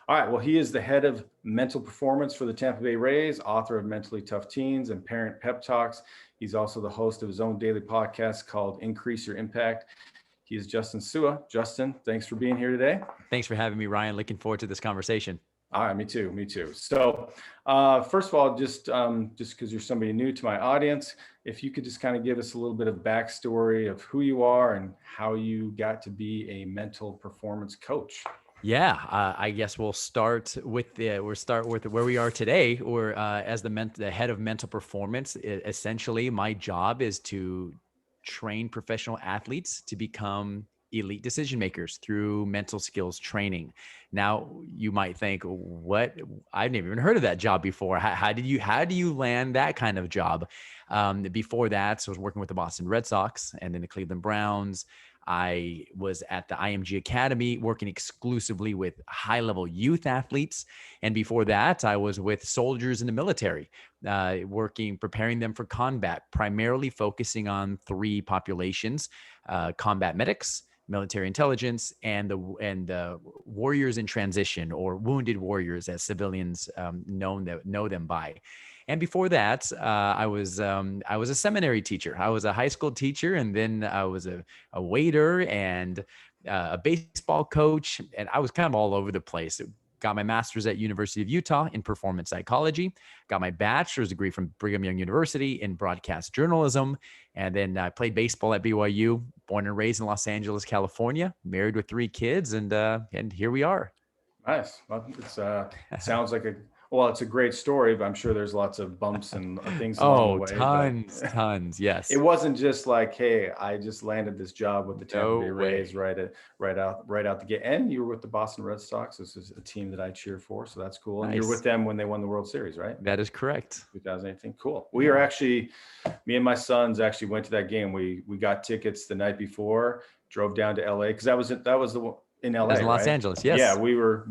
All right. Well, he is the head of mental performance for the Tampa Bay Rays, author of Mentally Tough Teens and Parent Pep Talks. He's also the host of his own daily podcast called Increase Your Impact. He is Justin Su'a. Justin, thanks for being here today. Thanks for having me, Ryan. Looking forward to this conversation. All right, me too, me too. So, first of all, just because you're somebody new to my audience, if you could just kind of give us a little bit of backstory of who you are and how you got to be a mental performance coach. Yeah, I guess we'll start with where we are today, or as the head of mental performance. Essentially, my job is to train professional athletes to become elite decision makers through mental skills training. Now, you might think, "What? I've never even heard of that job before. How do you land that kind of job?" Before that, so I was working with the Boston Red Sox and then the Cleveland Browns. I was at the IMG Academy working exclusively with high level youth athletes. And before that, I was with soldiers in the military, preparing them for combat, primarily focusing on three populations: combat medics, military intelligence, and the warriors in transition, or wounded warriors, as civilians know them by. And before that, I was a seminary teacher. I was a high school teacher, and then I was a waiter and a baseball coach, and I was kind of all over the place. Got my master's at University of Utah in performance psychology. Got my bachelor's degree from Brigham Young University in broadcast journalism, and then I played baseball at BYU. Born and raised in Los Angeles, California. Married with 3 kids, and here we are. Nice. Well, it sounds like it's a great story, but I'm sure there's lots of bumps and things along the Oh, way. But tons. it Yes. wasn't just like, hey, I just landed this job with the Tampa No Bay Rays way. right out the gate. And you were with the Boston Red Sox. This is a team that I cheer for, so that's cool. And you're with Nice. them when they won the World Series, right? That is correct. 2018. Cool. We are Yeah. actually, me and my sons actually went to that game. We got tickets the night before, drove down to LA because that was the one in That was LA, in Los right? Angeles. Yeah, Yes. we were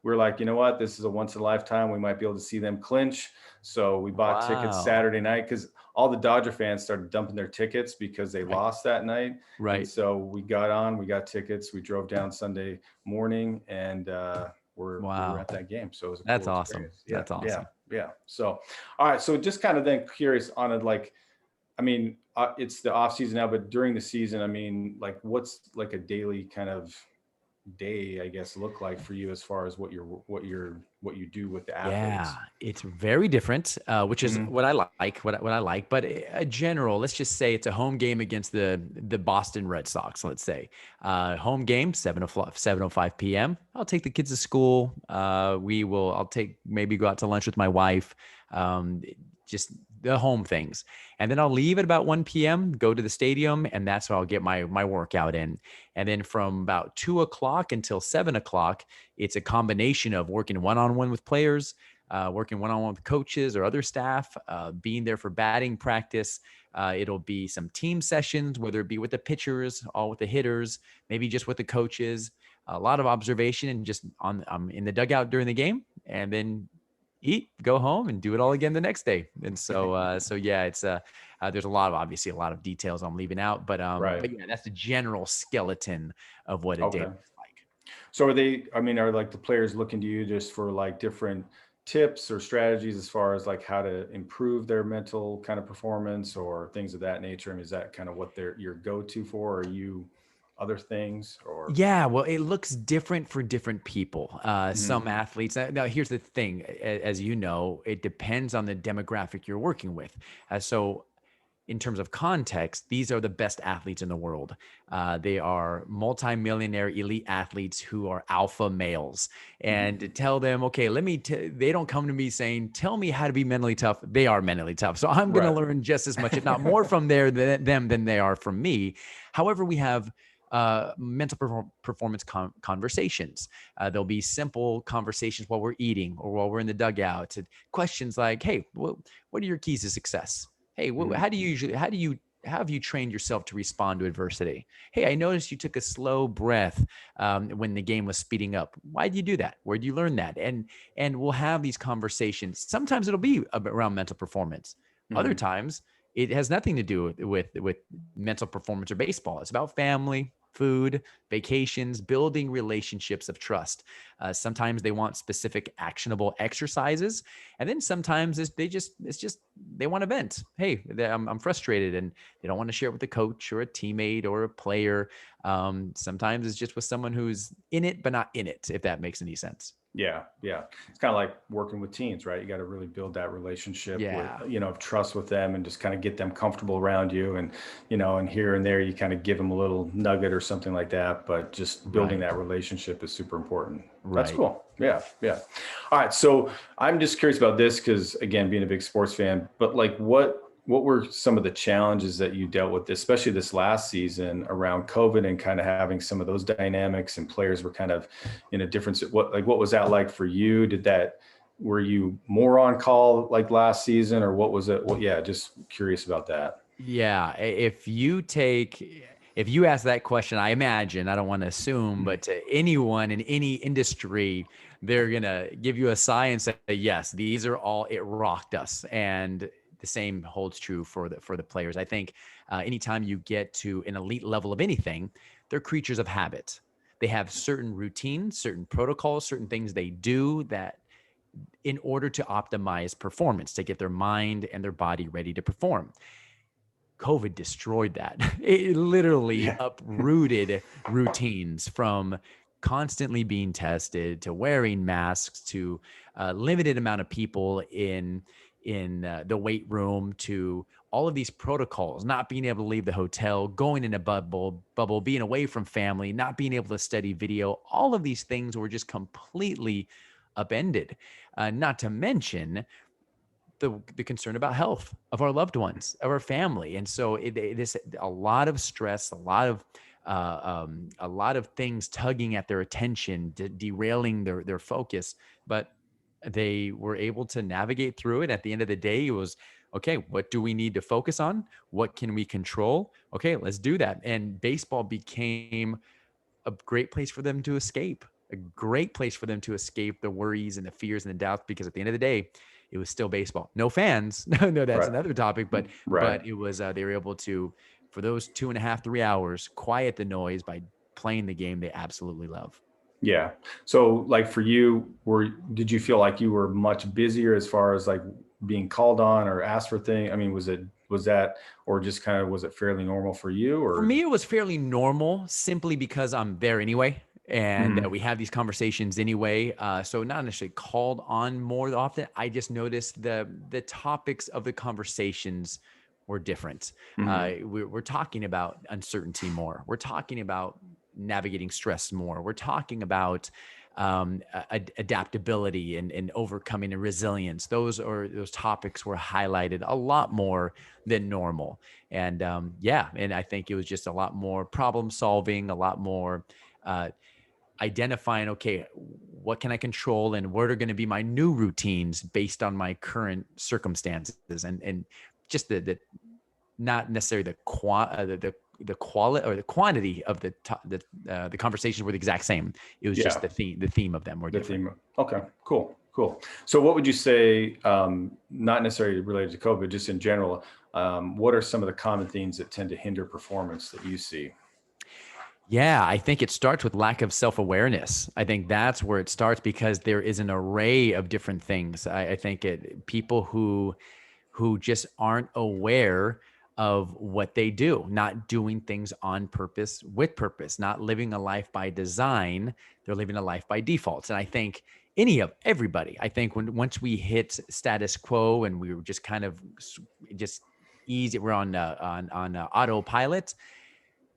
like, you know what, this is a once in a lifetime. We might be able to see them clinch. So we bought tickets Wow. Saturday night because all the Dodger fans started dumping their tickets because they Right. lost that night. And Right. so we got tickets. We drove down Sunday morning and we were Wow. at that game. So it was a That's cool awesome. experience. Yeah, That's yeah, awesome. yeah. So, all right. So just kind of then curious on it, like, I mean, it's the off season now, but during the season, I mean, like, what's like a daily kind of day, I guess, look like for you as far as what you do with the Yeah, athletes? it's very different, which is Hmm. what I like. What I like, but a general. Let's just say it's a home game against the Boston Red Sox. Let's say home game 7 o'clock, 7:05 p.m. I'll take the kids to school. I'll take maybe go out to lunch with my wife. Um, just the home things, and then I'll leave at about 1 p.m. Go to the stadium, and that's where I'll get my workout in. And then from about 2 o'clock until 7 o'clock, it's a combination of working one-on-one with players, working one-on-one with coaches or other staff, being there for batting practice. It'll be some team sessions, whether it be with the pitchers, all with the hitters, maybe just with the coaches. A lot of observation and just in the dugout during the game, and then eat, go home, and do it all again the next day. And so yeah, it's there's obviously a lot of details I'm leaving out, Right. but yeah, that's the general skeleton of what a day Okay. looks like. So I mean, are like the players looking to you just for like different tips or strategies as far as like how to improve their mental kind of performance or things of that nature? I mean, is that kind of what they're your go-to for? Or are you other things or? Yeah, well, it looks different for different people. Mhm. Some athletes. Now, here's the thing: as you know, it depends on the demographic you're working with. So, in terms of context, these are the best athletes in the world. They are multimillionaire elite athletes who are alpha males. And to tell them, okay, they don't come to me saying, tell me how to be mentally tough. They are mentally tough. So I'm going to Right. learn just as much, if not more, from them than they are from me. However, we have performance conversations. There'll be simple conversations while we're eating or while we're in the dugout. Questions like, hey, what are your keys to success? Hey, Mhm. how have you trained yourself to respond to adversity? Hey, I noticed you took a slow breath when the game was speeding up. Why did you do that? Where did you learn that? And we'll have these conversations. Sometimes it'll be around mental performance. Other Mhm. times it has nothing to do with mental performance or baseball. It's about family, food, vacations, building relationships of trust. Sometimes they want specific actionable exercises, and then sometimes they want to vent. Hey, I'm frustrated, and they don't want to share it with a coach or a teammate or a player. Sometimes it's just with someone who's in it but not in it, if that makes any sense. Yeah, yeah. It's kind of like working with teens, right? You got to really build that relationship with, Yeah, of trust with them and just kind of get them comfortable around you. And here and there, you kind of give them a little nugget or something like that. But just building right, that relationship is super important. That's right. cool. Yeah, yeah. All right. So I'm just curious about this because, again, being a big sports fan, but like what were some of the challenges that you dealt with, especially this last season around COVID and kind of having some of those dynamics and players were kind of in a different, what was that like for you? Were you more on call like last season or what was it? Well, yeah, just curious about that. Yeah, if you ask that question, I imagine, I don't want to assume, Mm. but to anyone in any industry, they're gonna give you a sigh and say, yes, these are all, it rocked us. And the same holds true for the players. I think anytime you get to an elite level of anything, they're creatures of habit. They have certain routines, certain protocols, certain things they do that in order to optimize performance, to get their mind and their body ready to perform. COVID destroyed that. It literally Yeah. uprooted routines from constantly being tested to wearing masks to a limited amount of people in the weight room to all of these protocols, not being able to leave the hotel, going in a bubble, being away from family, not being able to study video. All of these things were just completely upended. Not to mention the concern about health of our loved ones, of our family. And so this a lot of stress, a lot of things tugging at their attention, derailing their focus. But they were able to navigate through it. At the end of the day, it was okay. What do we need to focus on? What can we control? Okay, let's do that. And baseball became a great place for them to escape, a great place for them to escape the worries and the fears and the doubts, because at the end of the day, it was still baseball. No fans. No, that's Right. another topic, Right. but it was they were able to, for those 2.5, 3 hours, quiet the noise by playing the game they absolutely love. Yeah. So like for you, did you feel like you were much busier as far as like being called on or asked for things? I mean, was that, or just kind of, was it fairly normal for you For or? me, it was fairly normal simply because I'm there anyway. And Mhm. we have these conversations anyway. So not necessarily called on more often. I just noticed the topics of the conversations were different. Mhm. We're talking about uncertainty more. We're talking about navigating stress more. We're talking about adaptability and overcoming and resilience. Those topics were highlighted a lot more than normal. And yeah, and I think it was just a lot more problem solving, a lot more uh, identifying, okay, what can I control and what are going to be my new routines based on my current circumstances, and just the not necessarily the quality or the quantity of the conversations were the exact same. It was just Yeah. the theme of them were The different. theme. Okay, cool, cool. So what would you say, not necessarily related to COVID, just in general, what are some of the common themes that tend to hinder performance that you see? Yeah, I think it starts with lack of self awareness. I think that's where it starts because there is an array of different things. I think people who just aren't aware of what they do, not doing things on purpose, with purpose, not living a life by design. They're living a life by default. And I think everybody, I think once we hit status quo and we were just kind of just easy, we're on autopilot,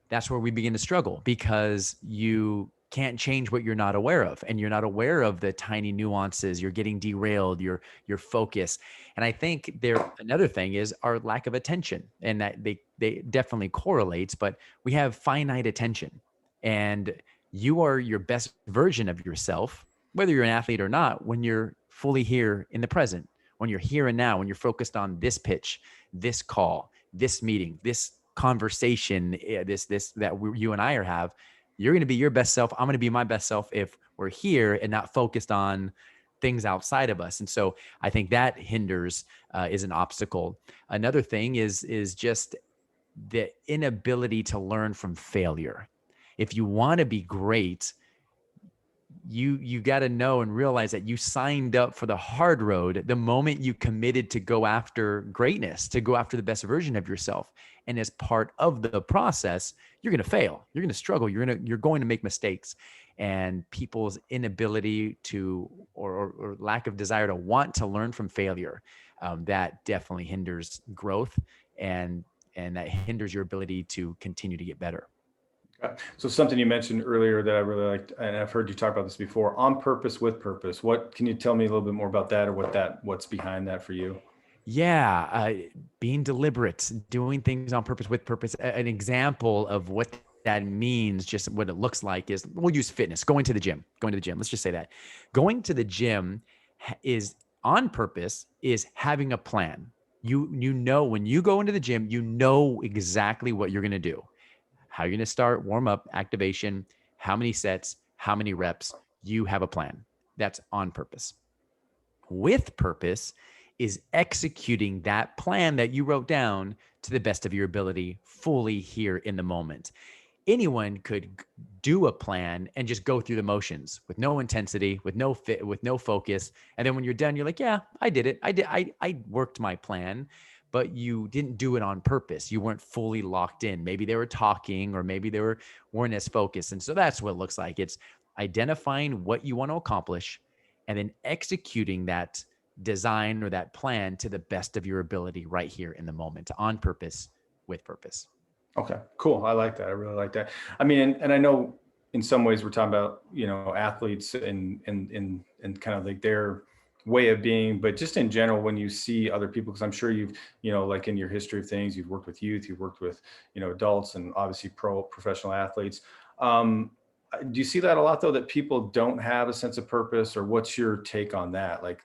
that's where we begin to struggle because you can't change what you're not aware of, and you're not aware of the tiny nuances. You're getting derailed, your focus. And I think another thing is our lack of attention, and that they definitely correlates, but we have finite attention. And you are your best version of yourself, whether you're an athlete or not, when you're fully here in the present, when you're here and now, when you're focused on this pitch, this call, this meeting, this conversation, this that you and I have. You're going to be your best self. I'm going to be my best self if we're here and not focused on things outside of us. And so I think that hinders, is an obstacle. Another thing is just the inability to learn from failure. If you want to be great, you got to know and realize that you signed up for the hard road the moment you committed to go after greatness, to go after the best version of yourself. And as part of the process, you're going to fail, you're going to struggle, you're going to make mistakes. And people's inability to or lack of desire to want to learn from failure, that definitely hinders growth, and that hinders your ability to continue to get better. So something you mentioned earlier that I really liked, and I've heard you talk about this before, on purpose with purpose. What can you tell me a little bit more about that, or what's behind that for you? Yeah, being deliberate, doing things on purpose with purpose. An example of what that means, just what it looks like, is we'll use fitness, going to the gym, going to the gym. Let's just say that going to the gym is on purpose, is having a plan. You know, when you go into the gym, you know exactly what you're going to do, how you're going to start, warm up, activation, how many sets, how many reps. You have a plan. That's on purpose. With purpose is executing that plan that you wrote down to the best of your ability, fully here in the moment. Anyone could do a plan and just go through the motions with no intensity, with no fit, with no focus. And then when you're done, you're like, yeah, I did it. I worked my plan, but you didn't do it on purpose. You weren't fully locked in. Maybe they were talking, or maybe they weren't as focused. And so that's what it looks like. It's identifying what you want to accomplish and then executing that design or that plan to the best of your ability right here in the moment, on purpose, with purpose. Okay, cool. I like that. I really like that. I mean, and I know in some ways we're talking about, athletes and kind of like their way of being, but just in general, when you see other people, because I'm sure you've, like in your history of things, you've worked with youth, you've worked with, adults, and obviously professional athletes. Do you see that a lot though, that people don't have a sense of purpose, or what's your take on that? Like,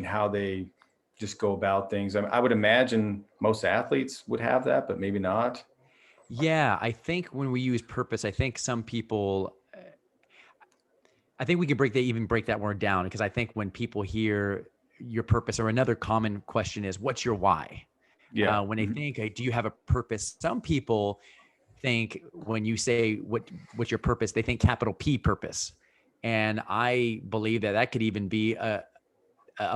how they just go about things? I would imagine most athletes would have that, but maybe not. Yeah, I think when we use purpose, I think some people, I think we could break that word down, because I think when people hear your purpose, or another common question is, what's your why? Yeah. When they think, hey, do you have a purpose? Some people think when you say what's your purpose, they think capital P purpose. And I believe that could even be a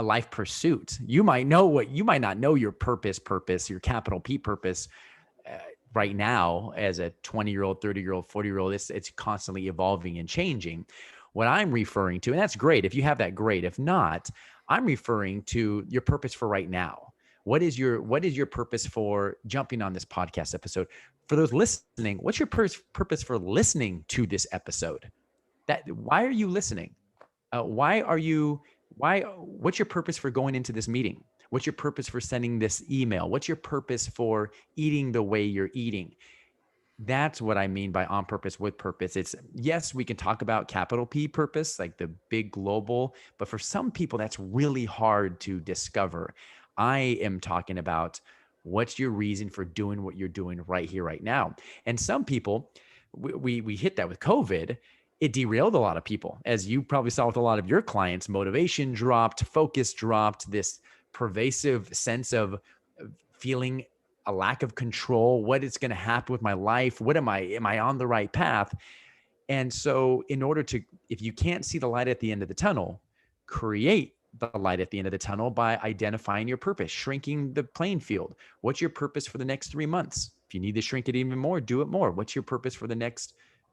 life pursuit. You might not know your purpose, your capital P purpose, right now as a 20-year-old, 30-year-old, 40-year-old. It's constantly evolving and changing. What I'm referring to, and that's great. If you have that, great. If not, I'm referring to your purpose for right now. What is your purpose for jumping on this podcast episode? For those listening, what's your purpose for listening to this episode? Why are you listening? What's your purpose for going into this meeting? What's your purpose for sending this email? What's your purpose for eating the way you're eating? That's what I mean by on purpose with purpose. It's, yes, we can talk about capital P purpose, like the big global, but for some people that's really hard to discover. I am talking about what's your reason for doing what you're doing right here, right now. And some people, we hit that with COVID. It derailed a lot of people. As you probably saw with a lot of your clients, motivation dropped, focus dropped, this pervasive sense of feeling a lack of control. What is going to happen with my life? Am I on the right path? And so if you can't see the light at the end of the tunnel, create the light at the end of the tunnel by identifying your purpose, shrinking the playing field. What's your purpose for the next 3 months? If you need to shrink it even more, do it more. What's your purpose for the next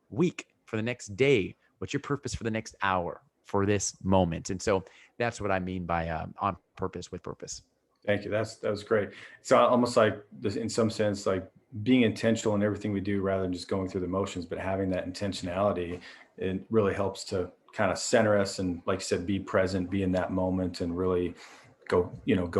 week, for the next day? What's your purpose for the next hour, for this moment? And so that's what I mean by on purpose with purpose. Thank you. That was great. It's almost like this, in some sense, like being intentional in everything we do, rather than just going through the motions, but having that intentionality. It really helps to kind of center us, and, like you said, be present, be in that moment, and really go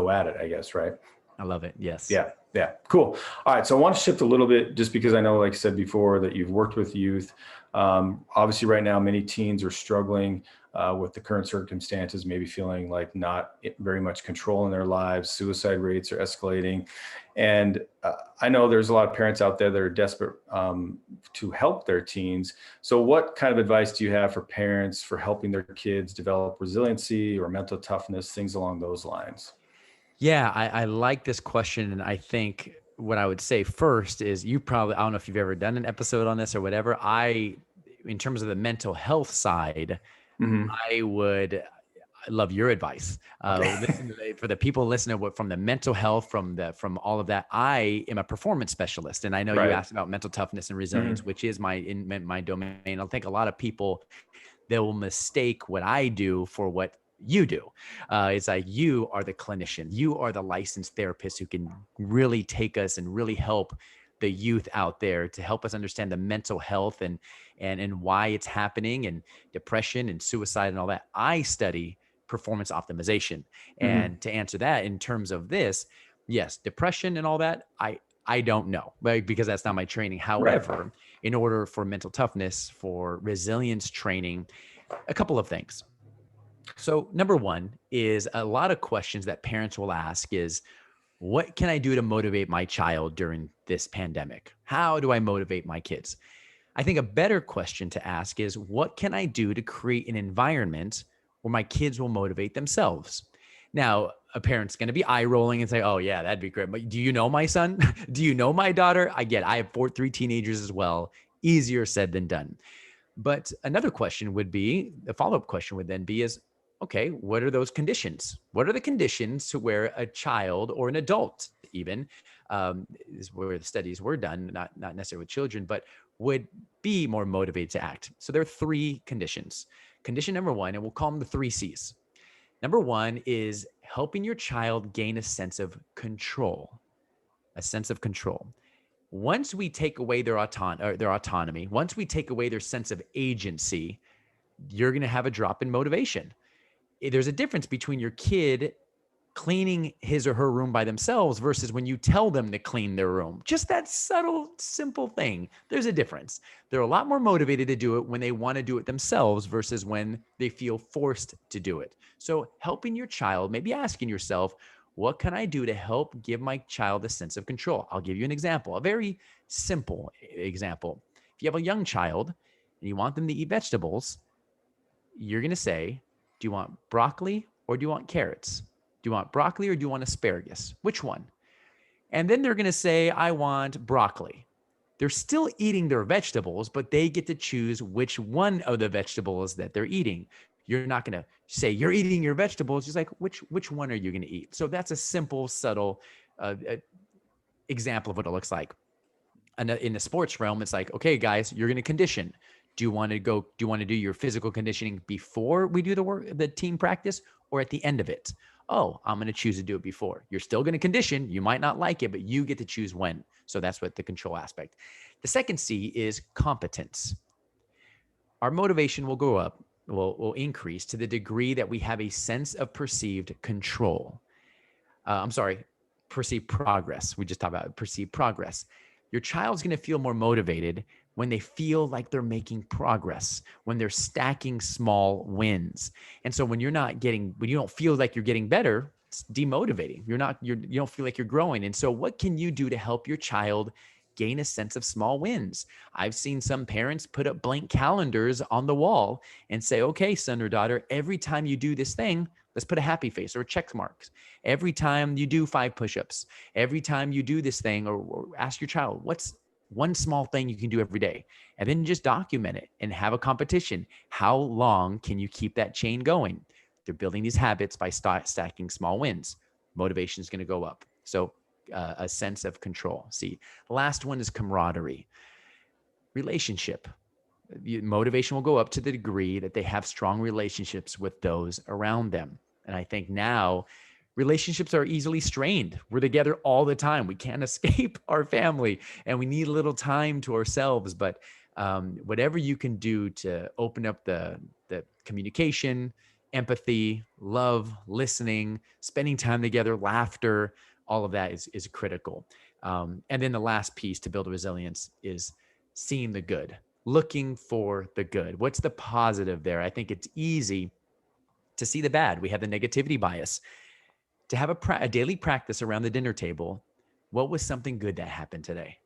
at it, I guess. Right. I love it. Yes. Yeah. Yeah. Cool. All right. So I want to shift a little bit, just because I know, like I said before, that you've worked with youth. Obviously right now, many teens are struggling with the current circumstances, maybe feeling like not very much control in their lives. Suicide rates are escalating. And I know there's a lot of parents out there that are desperate to help their teens. So what kind of advice do you have for parents for helping their kids develop resiliency or mental toughness, things along those lines? Yeah, I like this question. And I think what I would say first is you probably, I don't know if you've ever done an episode on this or whatever. In terms of the mental health side, Hmm. I love your advice. Okay. Listen for the people listening from the mental health, from all of that. I am a performance specialist, and I know you Right. asked about mental toughness and resilience, Hmm. which is my domain. I think a lot of people, they will mistake what I do for what you do. It's like you are the clinician, you are the licensed therapist who can really take us and really help the youth out there to help us understand the mental health and why it's happening, and depression and suicide and all that. I study performance optimization. Hmm. And to answer that in terms of this, yes, depression and all that, I don't know, like, because that's not my training. Right. However, in order for mental toughness, for resilience training, a couple of things. So, number one is a lot of questions that parents will ask is, what can I do to motivate my child during this pandemic? How do I motivate my kids? I think a better question to ask is, what can I do to create an environment where my kids will motivate themselves? Now, a parent's going to be eye rolling and say, "Oh yeah, that'd be great." But do you know my son? Do you know my daughter? I have three teenagers as well. Easier said than done. But another question would be, the follow-up question would then be is, okay, what are those conditions? What are the conditions to where a child or an adult even, is where the studies were done, not necessarily with children, but would be more motivated to act. So there are three conditions. Condition number one, and we'll call them the three C's. Number one is helping your child gain a sense of control, a sense of control. Once we take away their autonomy, once we take away their sense of agency, you're going to have a drop in motivation. There's a difference between your kid cleaning his or her room by themselves versus when you tell them to clean their room. Just that subtle, simple thing. There's a difference. They're a lot more motivated to do it when they want to do it themselves versus when they feel forced to do it. So, helping your child, maybe asking yourself, what can I do to help give my child a sense of control? I'll give you an example, a very simple example. If you have a young child and you want them to eat vegetables, you're going to say, do you want broccoli or do you want carrots? Do you want broccoli or do you want asparagus? Which one? And then they're going to say, I want broccoli. They're still eating their vegetables, but they get to choose which one of the vegetables that they're eating. You're not going to say you're eating your vegetables. Just like, which one are you going to eat? So that's a simple, subtle example of what it looks like. And in the sports realm, it's like, okay, guys, you're going to condition. Do you want to go? Do you want to do your physical conditioning before we do the team practice, or at the end of it? Oh, I'm going to choose to do it before. You're still going to condition. You might not like it, but you get to choose when. So that's what the control aspect. The second C is competence. Our motivation will go up, will increase to the degree that we have a sense of perceived control. I'm sorry, perceived progress. We just talked about perceived progress. Your child's going to feel more motivated when they feel like they're making progress, when they're stacking small wins. And so when you don't feel like you're getting better, it's demotivating. You don't feel like you're growing. And so what can you do to help your child gain a sense of small wins? I've seen some parents put up blank calendars on the wall and say, okay, son or daughter, every time you do this thing, let's put a happy face or check marks. Every time you do 5 push-ups, every time you do this thing, or ask your child, what's one small thing you can do every day? And then just document it and have a competition. How long can you keep that chain going? They're building these habits by stacking small wins. Motivation is going to go up. So a sense of control. See, the last one is camaraderie. Relationship. Motivation will go up to the degree that they have strong relationships with those around them. And I think now relationships are easily strained. We're together all the time. We can't escape our family and we need a little time to ourselves. But whatever you can do to open up the communication, empathy, love, listening, spending time together, laughter, all of that is critical. And then the last piece to build resilience is seeing the good, looking for the good. What's the positive there? I think it's easy to see the bad. We have the negativity bias. To have a daily practice around the dinner table, what was something good that happened today?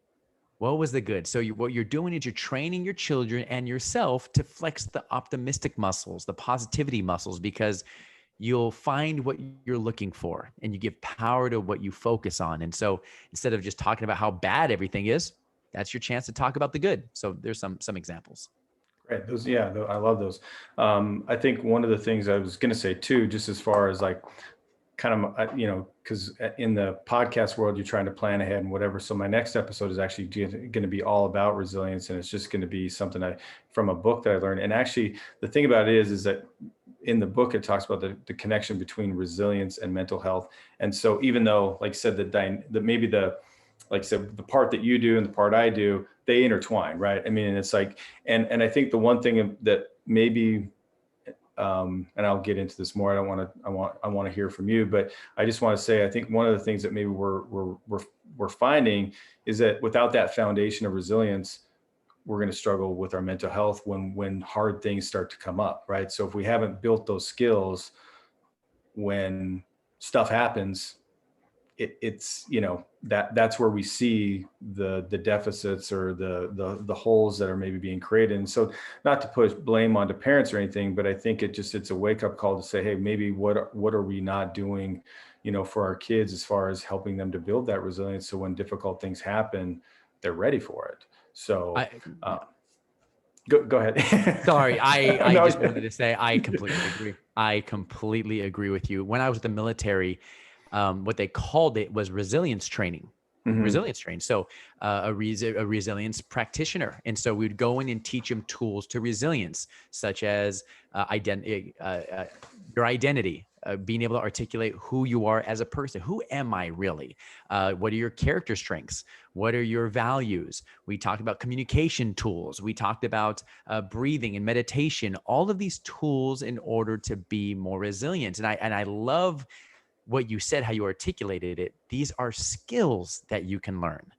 What was the good? So what you're doing is you're training your children and yourself to flex the optimistic muscles, the positivity muscles, because you'll find what you're looking for and you give power to what you focus on. And so instead of just talking about how bad everything is, that's your chance to talk about the good. So there's some examples. Right. Those, yeah, I love those. I think one of the things I was going to say too, just as far as like kind of, because in the podcast world, you're trying to plan ahead and whatever. So my next episode is actually going to be all about resilience. And it's just going to be something from a book that I learned. And actually the thing about it is that in the book, it talks about the connection between resilience and mental health. And so even though, like I said, that maybe like I said, the part that you do and the part I do, they intertwine, right? I mean, it's like, and I think the one thing that maybe, and I'll get into this more. I want to hear from you, but I just want to say, I think one of the things that maybe we're finding is that without that foundation of resilience, we're going to struggle with our mental health when hard things start to come up, right? So if we haven't built those skills, when stuff happens, it's that's where we see the deficits or the holes that are maybe being created. And so, not to put blame onto parents or anything, but I think it's a wake up call to say, hey, maybe what are we not doing, for our kids as far as helping them to build that resilience, so when difficult things happen, they're ready for it. So I uh, go ahead. Sorry, I No. just wanted to say I completely agree. I completely agree with you. When I was at the military, what they called it was resilience training. Mhm. Resilience training. So a resilience practitioner, and so we'd go in and teach them tools to resilience, such as identity, your identity, being able to articulate who you are as a person. Who am I really? What are your character strengths? What are your values? We talked about communication tools. We talked about breathing and meditation. All of these tools in order to be more resilient. And I love what you said, how you articulated it. These are skills that you can learn.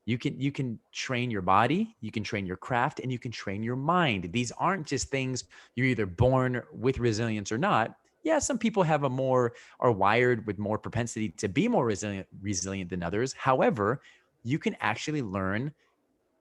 You can train your body, you can train your craft, and you can train your mind. These aren't just things you're either born with resilience or not. Yeah, some people are wired with more propensity to be more resilient than others. However, you can actually learn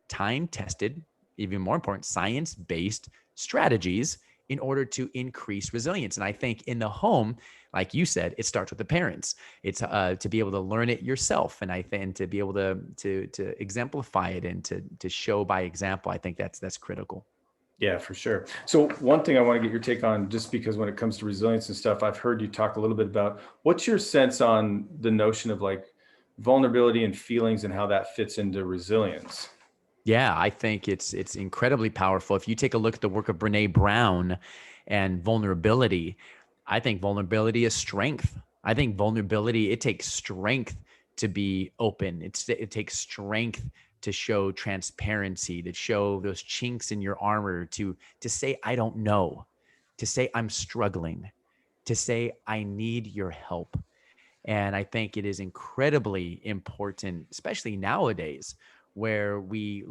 time tested, even more important, science based strategies in order to increase resilience. And I think in the home, like you said, it starts with the parents. It's to be able to learn it yourself, and I think to be able to exemplify it and to show by example. I think that's critical. Yeah, for sure. So one thing I want to get your take on, just because when it comes to resilience and stuff, I've heard you talk a little bit about, what's your sense on the notion of like vulnerability and feelings and how that fits into resilience? Yeah, I think it's incredibly powerful. If you take a look at the work of Brene Brown and vulnerability, I think vulnerability is strength. I think vulnerability, it takes strength to be open. It takes strength to show transparency, to show those chinks in your armor, to say I don't know, to say I'm struggling, to say I need your help. And I think it is incredibly important, especially nowadays, where we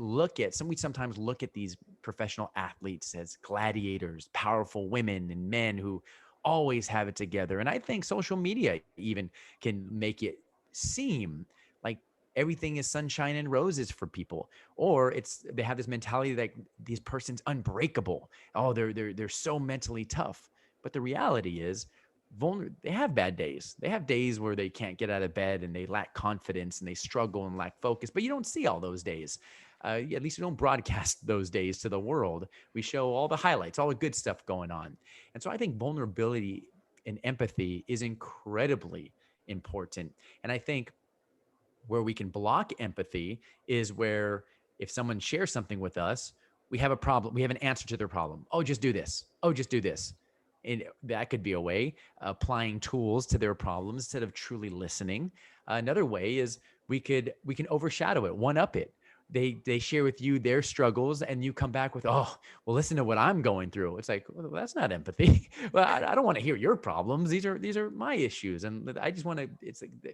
sometimes look at these professional athletes as gladiators, powerful women and men who always have it together. And I think social media even can make it seem like everything is sunshine and roses for people, or they have this mentality that this person's unbreakable. Oh, they're so mentally tough. But the reality is they have bad days. They have days where they can't get out of bed and they lack confidence and they struggle and lack focus, but you don't see all those days. At least we don't broadcast those days to the world. We show all the highlights, all the good stuff going on. And so I think vulnerability and empathy is incredibly important. And I think where we can block empathy is where if someone shares something with us, we have a problem, we have an answer to their problem. Oh, just do this. Oh, just do this. And that could be a way, applying tools to their problems instead of truly listening. Another way is we can overshadow it, one up it. They share with you their struggles, and you come back with, oh, well, listen to what I'm going through. It's like, well, that's not empathy. Well, I don't want to hear your problems. These are my issues, and I just want to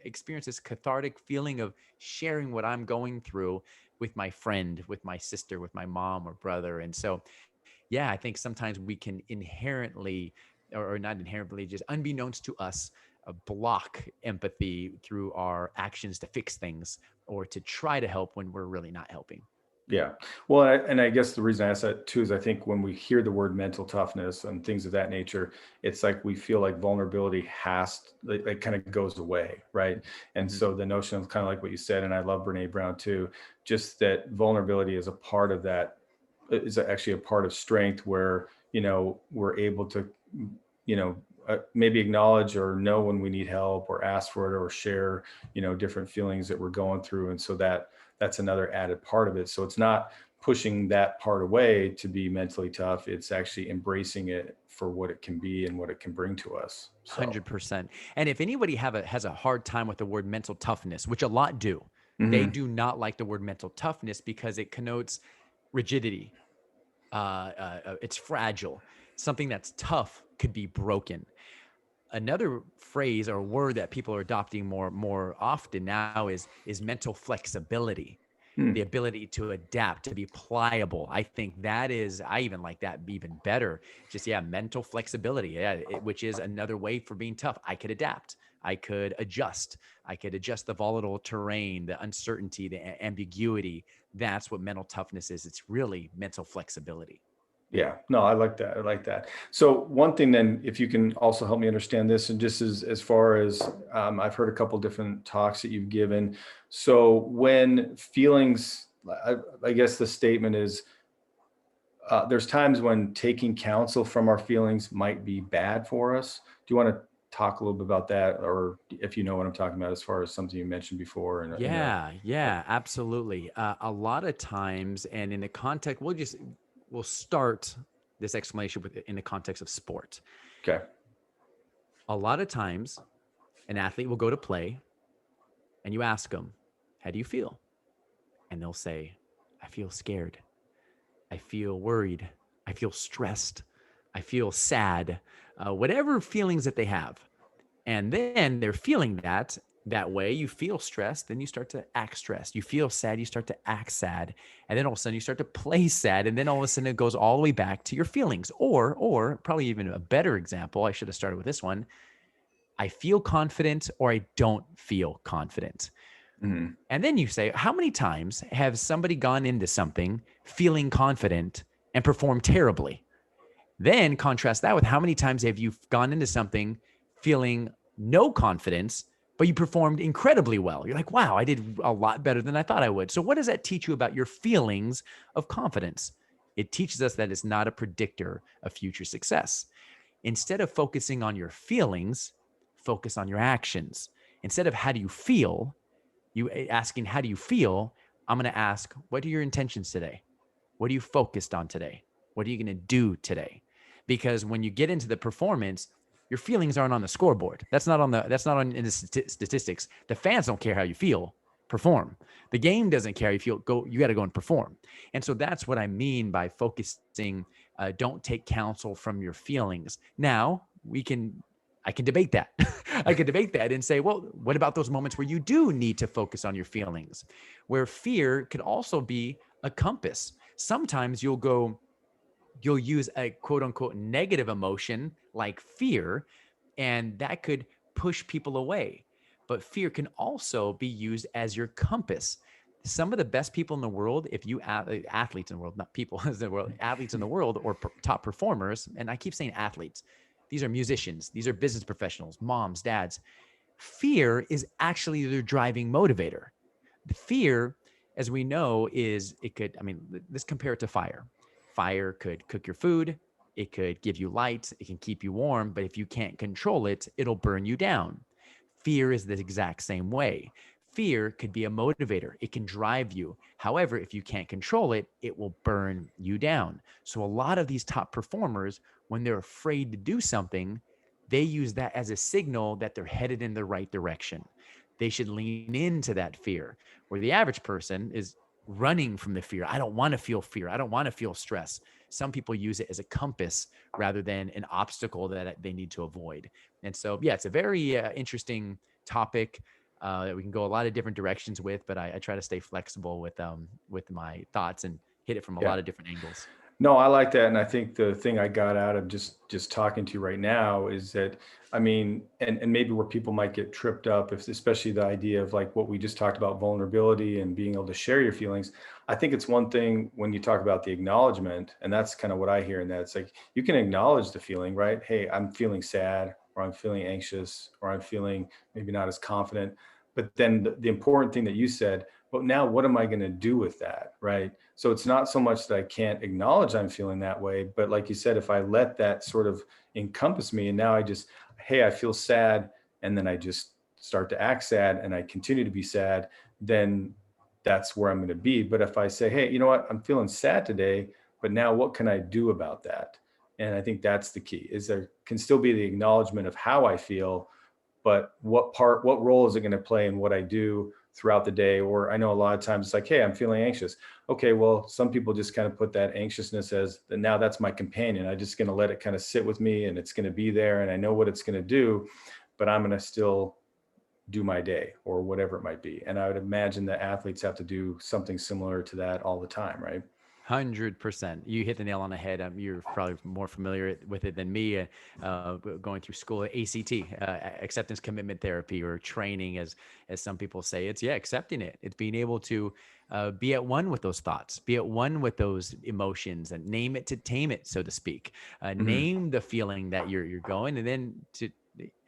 experience this cathartic feeling of sharing what I'm going through with my friend, with my sister, with my mom or brother. And so yeah, I think sometimes we can inherently, or not inherently, just unbeknownst to us, block empathy through our actions to fix things or to try to help when we're really not helping. Yeah. Well, and I guess the reason I ask that too is I think when we hear the word mental toughness and things of that nature, it's like we feel like vulnerability like kind of goes away, right? And Mhm. so the notion of kind of like what you said, and I love Brene Brown too, just that vulnerability is a part of that, is actually a part of strength where, we're able to, maybe acknowledge or know when we need help or ask for it or share, different feelings that we're going through. And so that's another added part of it. So it's not pushing that part away to be mentally tough. It's actually embracing it for what it can be and what it can bring to us. So, 100%. And if anybody has a hard time with the word mental toughness, which a lot do, they mhm. do not like the word mental toughness because it connotes rigidity. It's fragile. Something that's tough could be broken. Another phrase or word that people are adopting more often now is mental flexibility, the Hmm. ability to adapt, to be pliable. I think that is, I even like that even better. Just, yeah, mental flexibility, yeah, which is another way for being tough. I could adapt. I could adjust. I could adjust the volatile terrain, the uncertainty, the ambiguity. That's what mental toughness is. It's really mental flexibility. Yeah, no, I like that. I like that. So one thing then, if you can also help me understand this, and just as far as I've heard a couple different talks that you've given. So when feelings, I guess the statement is, there's times when taking counsel from our feelings might be bad for us. Do you want to talk a little bit about that, or if you know what I'm talking about, as far as something you mentioned before? Yeah, yeah, absolutely. A lot of times, and in the context, we'll start this explanation with in the context of sport. Okay. A lot of times, an athlete will go to play, and you ask them, "How do you feel?" And they'll say, "I feel scared. I feel worried. I feel stressed. I feel sad." Whatever feelings that they have. And then they're feeling that way. You feel stressed, then you start to act stressed. You feel sad, you start to act sad. And then all of a sudden you start to play sad. And then all of a sudden it goes all the way back to your feelings. Or probably even a better example, I should have started with this one. I feel confident or I don't feel confident. Mhm. And then you say, how many times have somebody gone into something feeling confident and performed terribly? Then contrast that with how many times have you gone into something feeling no confidence, but you performed incredibly well. You're like, wow, I did a lot better than I thought I would. So, what does that teach you about your feelings of confidence? It teaches us that it's not a predictor of future success. Instead of focusing on your feelings, focus on your actions. Instead of how do you feel, you asking, how do you feel? I'm going to ask, what are your intentions today? What are you focused on today? What are you going to do today? Because when you get into the performance, your feelings aren't on the scoreboard. That's not on in the statistics. The fans don't care how you feel. Perform. The game doesn't care how you feel. Go. You got to go and perform. And so that's what I mean by focusing. Don't take counsel from your feelings. Now I can debate that. I could debate that and say, well, what about those moments where you do need to focus on your feelings, where fear could also be a compass? Sometimes you'll use a quote unquote negative emotion like fear, and that could push people away. But fear can also be used as your compass. Some of the best people in the world, if you athletes in the world, not people in the world, athletes in the world or top performers, and I keep saying athletes, these are musicians, these are business professionals, moms, dads. Fear is actually their driving motivator. The fear, as we know, is it could, I mean, let's compare it to fire. Fire could cook your food, it could give you light, it can keep you warm, but if you can't control it, it'll burn you down. Fear is the exact same way. Fear could be a motivator, it can drive you. However, if you can't control it, it will burn you down. So, a lot of these top performers, when they're afraid to do something, they use that as a signal that they're headed in the right direction. They should lean into that fear, where the average person is running from the fear. I don't want to feel fear. I don't want to feel stress. Some people use it as a compass rather than an obstacle that they need to avoid. And so, yeah, it's a very interesting topic that we can go a lot of different directions with, but I try to stay flexible with my thoughts and hit it from a Yeah. lot of different angles. No, I like that, and I think the thing I got out of just talking to you right now is that, I mean, and maybe where people might get tripped up, if especially the idea of like what we just talked about, vulnerability and being able to share your feelings. I think it's one thing when you talk about the acknowledgement, and that's kind of what I hear in that. It's like you can acknowledge the feeling, right? Hey, I'm feeling sad, or I'm feeling anxious, or I'm feeling maybe not as confident. But then the important thing that you said, but now what am I going to do with that, right? So it's not so much that I can't acknowledge I'm feeling that way, but like you said, if I let that sort of encompass me and now I just, hey, I feel sad, and then I just start to act sad and I continue to be sad, then that's where I'm going to be. But if I say, hey, you know what, I'm feeling sad today, but now what can I do about that? And I think that's the key, is there can still be the acknowledgement of how I feel, but what role is it going to play in what I do throughout the day? Or I know a lot of times it's like, hey, I'm feeling anxious. Okay, well, some people just kind of put that anxiousness as now that's my companion. I'm just going to let it kind of sit with me, and it's going to be there, and I know what it's going to do, but I'm going to still do my day or whatever it might be. And I would imagine that athletes have to do something similar to that all the time, right? 100%. You hit the nail on the head. You're probably more familiar with it than me. Going through school, ACT, acceptance commitment therapy, or training, as some people say. It's accepting it. It's being able to be at one with those thoughts, be at one with those emotions, and name it to tame it, so to speak. Mhm. Name the feeling that you're going, and then to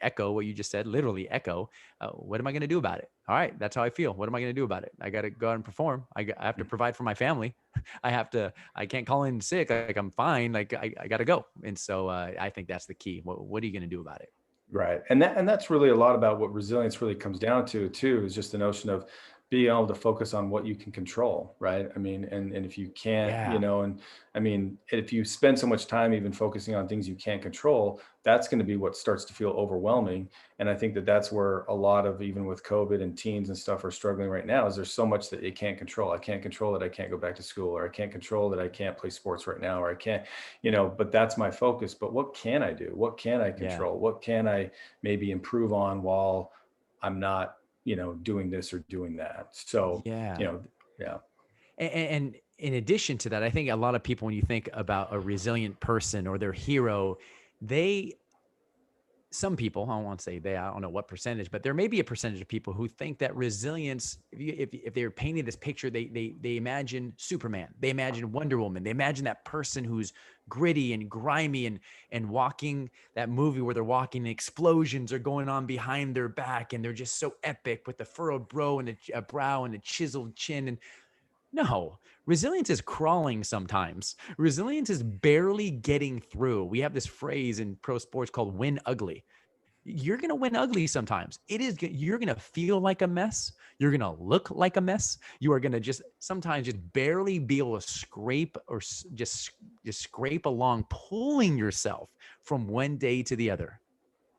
echo what you just said, literally echo. What am I going to do about it? All right, that's how I feel. What am I going to do about it? I got to go out and perform. I have to provide for my family. I can't call in sick. Like, I'm fine. Like, I got to go. And so I think that's the key. What are you going to do about it? Right. And that's really a lot about what resilience really comes down to too, is just the notion of being able to focus on what you can control, right? I mean, and if you can't, Yeah. and I mean, if you spend so much time even focusing on things you can't control, that's going to be what starts to feel overwhelming. And I think that that's where a lot of, even with COVID and teens and stuff, are struggling right now, is there's so much that you can't control. I can't control that I can't go back to school, or I can't control that I can't play sports right now, or I can't, but that's my focus. But what can I do? What can I Yeah. control? What can I maybe improve on while I'm not, doing this or doing that? So, Yeah. yeah. And in addition to that, I think a lot of people, when you think about a resilient person or their hero, they some people, I don't want to say they, I don't know what percentage, but there may be a percentage of people who think that resilience, if they're painting this picture, they imagine Superman, they imagine Wonder Woman, they imagine that person who's gritty and grimy and walking, that movie where they're walking and explosions are going on behind their back, and they're just so epic with the furrowed brow and a brow and a chiseled chin. And no, resilience is crawling sometimes. Resilience is barely getting through. We have this phrase in pro sports called win ugly. You're going to win ugly sometimes. You're going to feel like a mess. You're going to look like a mess. You are going to just sometimes just barely be able to scrape, or just scrape along, pulling yourself from one day to the other.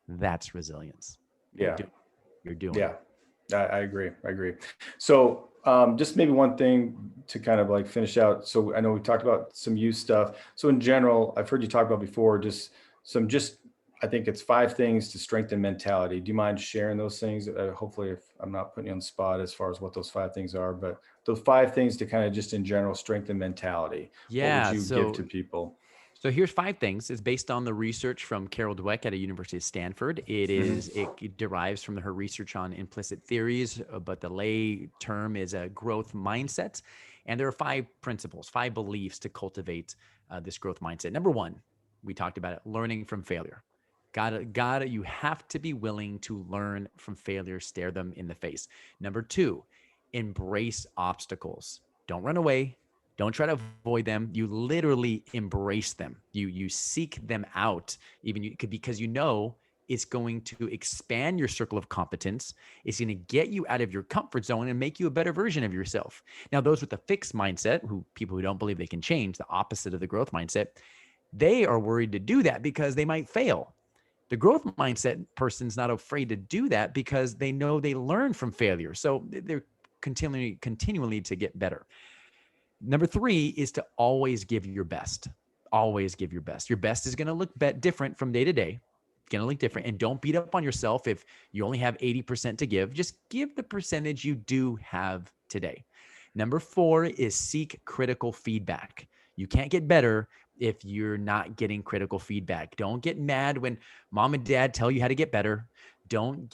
That's resilience. You're Yeah. doing, you're doing Yeah. it. I agree. I agree. So, just maybe one thing to kind of like finish out. So I know we talked about some youth stuff. So in general, I've heard you talk about before, just I think it's 5 things to strengthen mentality. Do you mind sharing those things? Hopefully, if I'm not putting you on the spot as far as what those 5 things are, but those 5 things to kind of just in general strengthen mentality. What would Yeah. you give to So people? So here's 5 things. It's based on the research from Carol Dweck at a University of Stanford. Mhm. It derives from her research on implicit theories, but the lay term is a growth mindset. And there are 5 principles, 5 beliefs to cultivate this growth mindset. Number one, we talked about it, learning from failure. Gotta, you have to be willing to learn from failure, stare them in the face. Number two, embrace obstacles. Don't run away. Don't try to avoid them. You literally embrace them. You seek them out, even because you know it's going to expand your circle of competence. It's going to get you out of your comfort zone and make you a better version of yourself. Now, those with the fixed mindset, people who don't believe they can change, the opposite of the growth mindset, they are worried to do that because they might fail. The growth mindset person's not afraid to do that because they know they learn from failure. So they're continually to get better. Number three is to always give your best. Always give your best. Your best is going to look different from day to day. It's going to look different. And don't beat up on yourself if you only have 80% to give. Just give the percentage you do have today. Number four is seek critical feedback. You can't get better if you're not getting critical feedback. Don't get mad when mom and dad tell you how to get better. Don't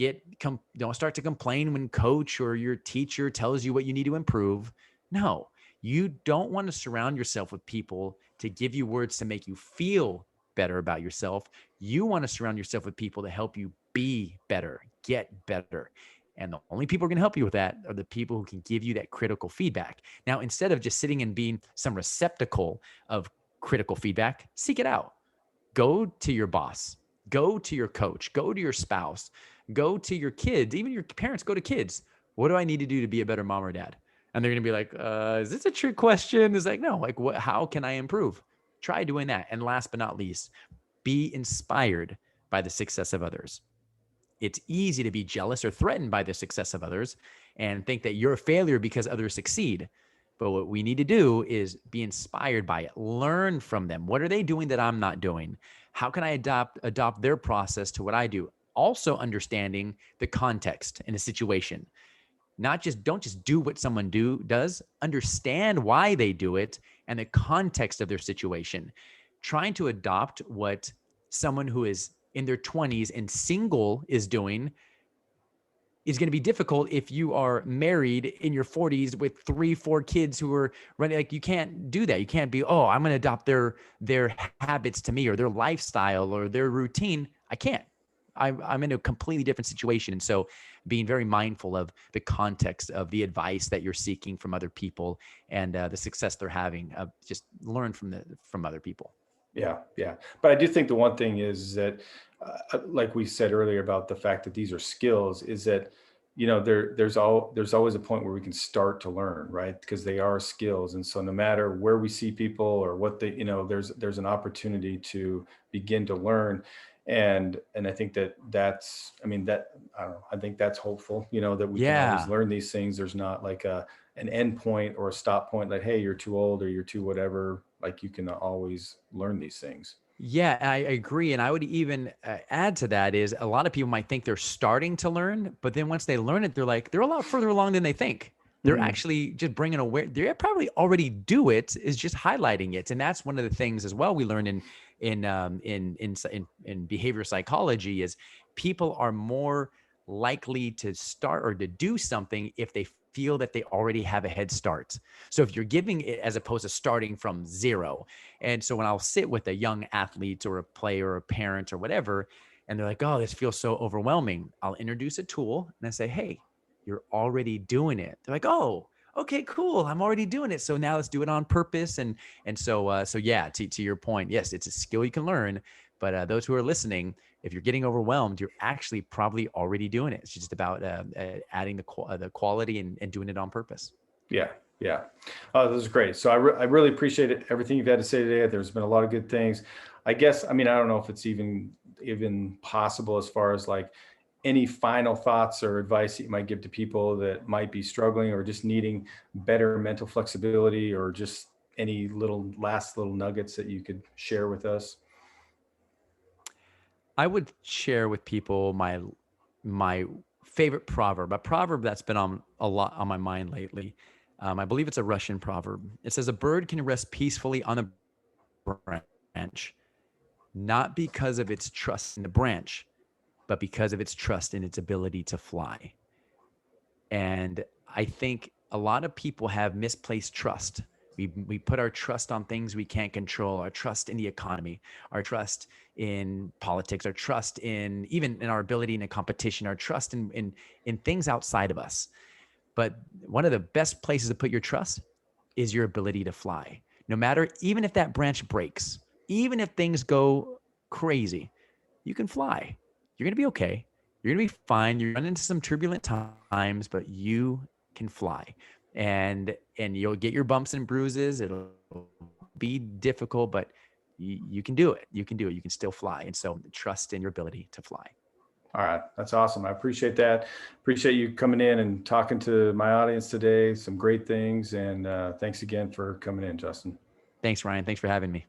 start to complain when coach or your teacher tells you what you need to improve. No, you don't want to surround yourself with people to give you words to make you feel better about yourself. You want to surround yourself with people to help you be better, get better. And the only people who can help you with that are the people who can give you that critical feedback. Now, instead of just sitting and being some receptacle of critical feedback, seek it out. Go to your boss, go to your coach, go to your spouse, go to your kids, even your parents, go to kids. What do I need to do to be a better mom or dad? And they're going to be like, is this a trick question? It's like, no, like how can I improve? Try doing that. And last but not least, be inspired by the success of others. It's easy to be jealous or threatened by the success of others and think that you're a failure because others succeed. But what we need to do is be inspired by it. Learn from them. What are they doing that I'm not doing? How can I adopt their process to what I do? Also understanding the context in a situation. Don't just do what someone does, understand why they do it and the context of their situation. Trying to adopt what someone who is in their 20s and single is doing is going to be difficult if you are married in your 40s with 3-4 kids who are running. Like, you can't do that. You can't be, oh, I'm going to adopt their habits to me or their lifestyle or their routine. I can't. I'm in a completely different situation. And so being very mindful of the context of the advice that you're seeking from other people and the success they're having, just learn from other people. Yeah, yeah. But I do think the one thing is that, like we said earlier about the fact that these are skills, is that, there's always a point where we can start to learn, right? Because they are skills, and so no matter where we see people or what they, there's an opportunity to begin to learn, and I think I mean, that I don't know, I think that's hopeful, that we can always Yeah. learn these things. There's not like an end point or a stop point, like, hey, you're too old or you're too whatever. Like, you can always learn these things. Yeah, I agree. And I would even add to that is a lot of people might think they're starting to learn, but then once they learn it, they're a lot further along than they think. They're Mhm. actually just bringing aware. They probably already do it. Is just highlighting it, and that's one of the things as well we learn in behavioral psychology is people are more likely to start or to do something if they feel that they already have a head start. So if you're giving it as opposed to starting from zero. And so when I'll sit with a young athlete or a player or a parent or whatever, and they're like, oh, this feels so overwhelming, I'll introduce a tool and I say, hey, you're already doing it. They're like, oh, okay, cool. I'm already doing it. So now let's do it on purpose. So yeah, to your point, yes, it's a skill you can learn. But those who are listening, if you're getting overwhelmed, you're actually probably already doing it. It's just about adding the quality and doing it on purpose. Yeah, yeah. Oh, this is great. So I really appreciate it, everything you've had to say today. There's been a lot of good things. I guess, I mean, I don't know if it's even possible as far as like any final thoughts or advice that you might give to people that might be struggling or just needing better mental flexibility, or just any last little nuggets that you could share with us. I would share with people my favorite proverb, a proverb that's been on a lot on my mind lately. I believe it's a Russian proverb. It says, "A bird can rest peacefully on a branch, not because of its trust in the branch, but because of its trust in its ability to fly." And I think a lot of people have misplaced trust. We put our trust on things we can't control, our trust in the economy, our trust in politics, our trust in even in our ability in a competition, our trust in things outside of us. But one of the best places to put your trust is your ability to fly. No matter, even if that branch breaks, even if things go crazy, you can fly. You're going to be okay. You're going to be fine. You're running into some turbulent times, but you can fly. And you'll get your bumps and bruises. It'll be difficult, but you can do it. You can do it. You can still fly. And so trust in your ability to fly. All right, that's awesome. I appreciate that. Appreciate you coming in and talking to my audience today. Some great things, and thanks again for coming in, Justin. Thanks, Ryan. Thanks for having me.